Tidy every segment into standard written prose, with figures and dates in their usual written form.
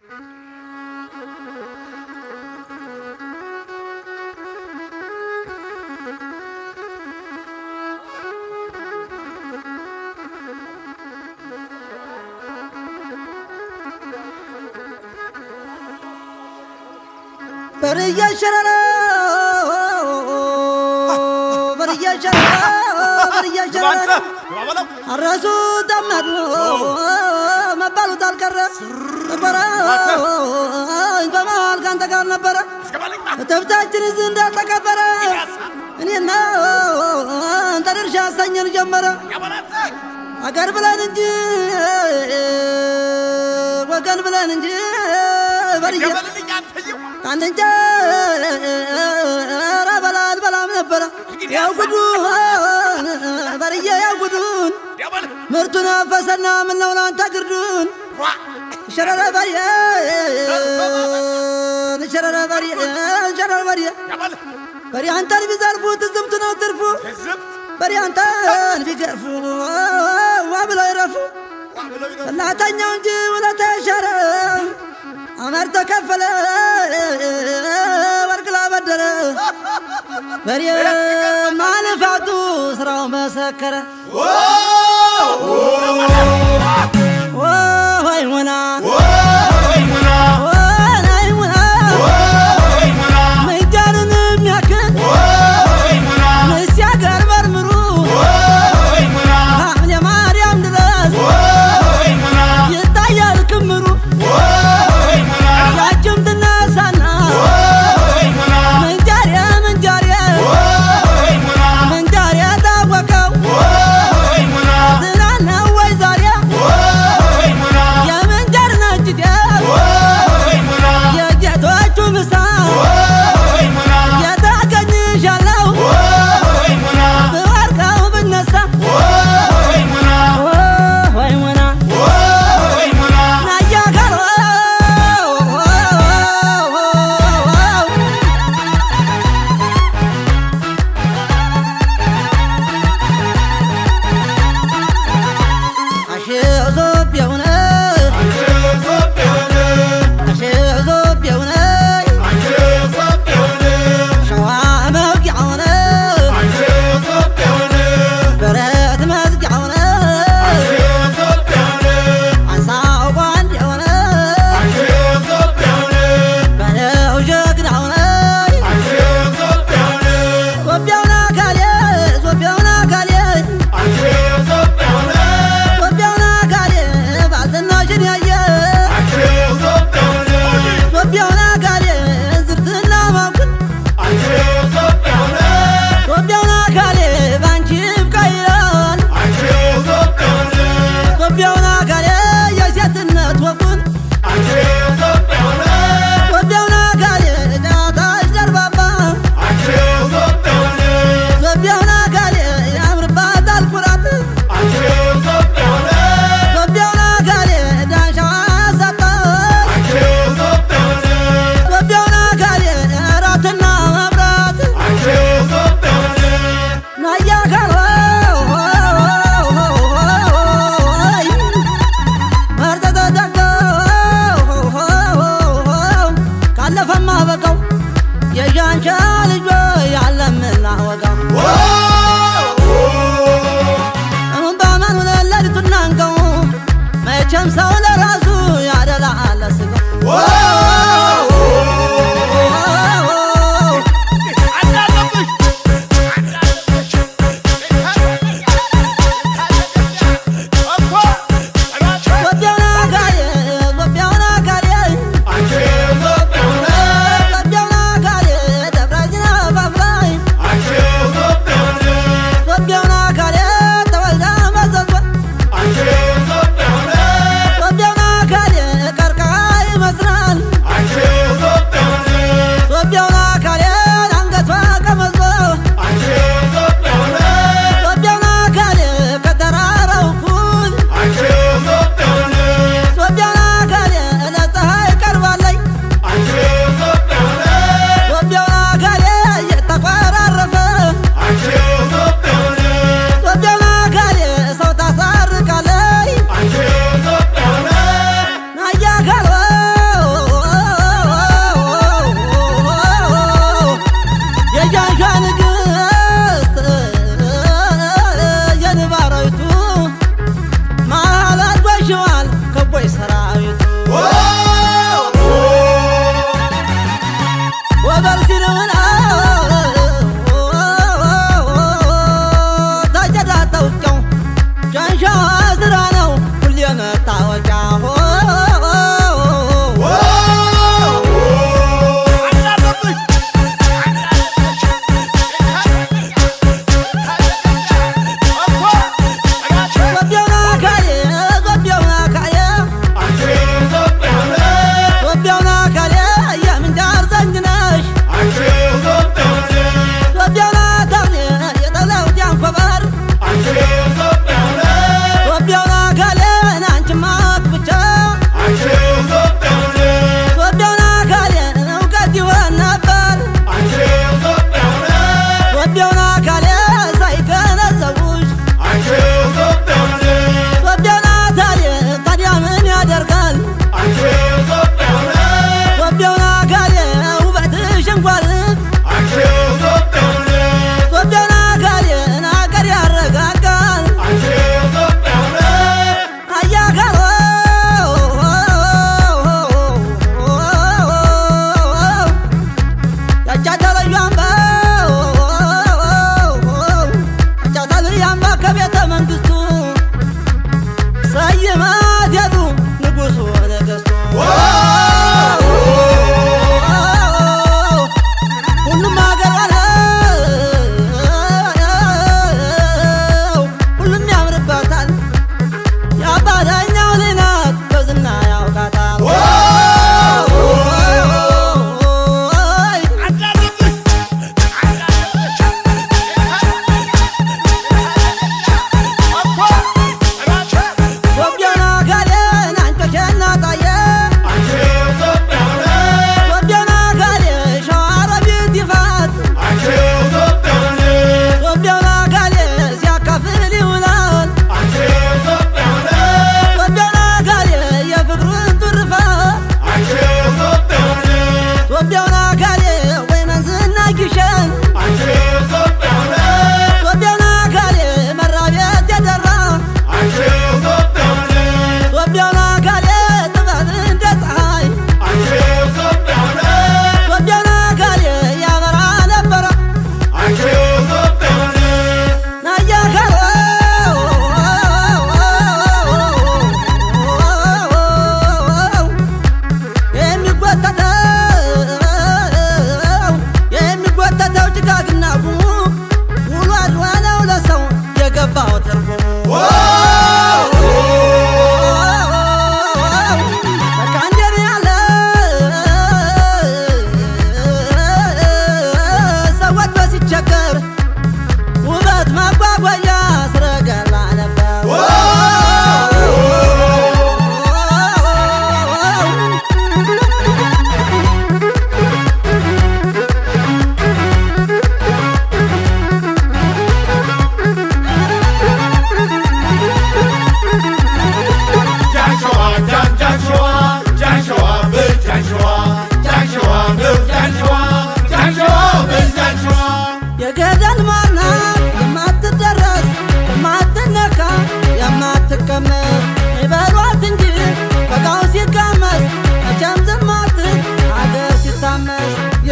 بريا شرنا بريا شرنا الرسول دمرنا ما بالو تالكرة برا جمال كان تكارنا برا تفتح زندا تكبرا إننا ترشا سنير جمرا أكار بلانجي وكان بلانجي بريا كان تنجا ربلال بلام نبرا يا وجدون بريا يا وجدون مرتنا فسنا من لولا تقردون شرر بريا شرر بريا بريا أنت اللي بزرفو تزمتنا وترفو بريا أنت اللي بيقرفو وابلا يرفو لا تنجي ولا تشرر أمرت كفل ورقلا بدر بريا ما نفعتو سراو مسكر وای ونا ميدان مياكن مسياغر مرمرو حمل مريم درس يتايل كمرو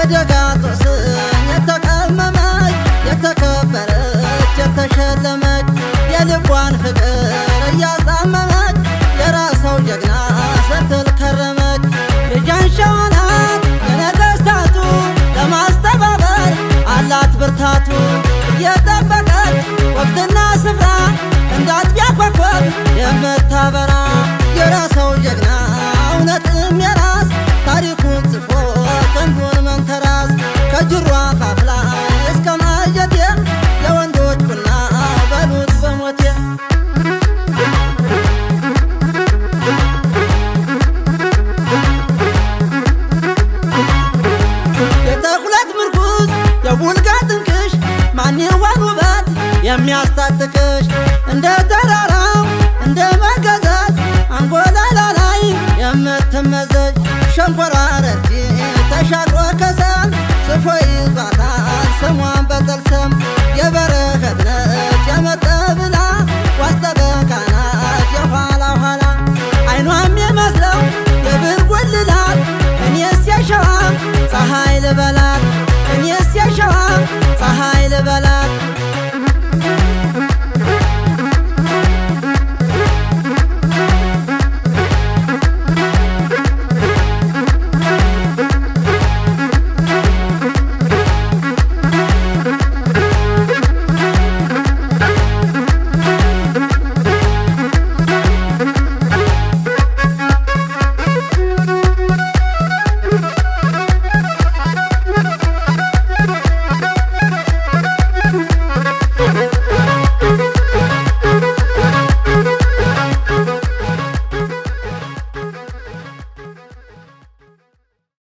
የደጋ ጦስኝ የተቀመመች የተከበረች የተሸለመች የልቧን ፍቅር እያጣመመች የራሰው ጀግና ስትል ከረመች። ልጃን ሸዋናት የነገሥታቱ ለማስተባበር አላት ብርታቱ እየጠበቀች ወቅትና ስፍራ እንዳጥቢያ ኮከብ የምታበራ የራሰው ጀግና እውነትም የራስ ታሪኩን ጽፎ ክንዱን መንተራስ ከጅሯ ካፍላ እስከ ማጀቴ የወንዶች ቡና በሉት በሞቴ የተኩለት ምርኩዝ የቡልጋ ጥንቅሽ ማን ይሆን ውበት የሚያስታጥቅሽ እንደ ተራራው እንደ መገዘዝ አንጎላላ ላይ የምትመዘጅ ሸንኮራ ረቲ ተሻግሮ ከሰል ጽፎ ይዟታል ስሟን በጠልሰም የበረ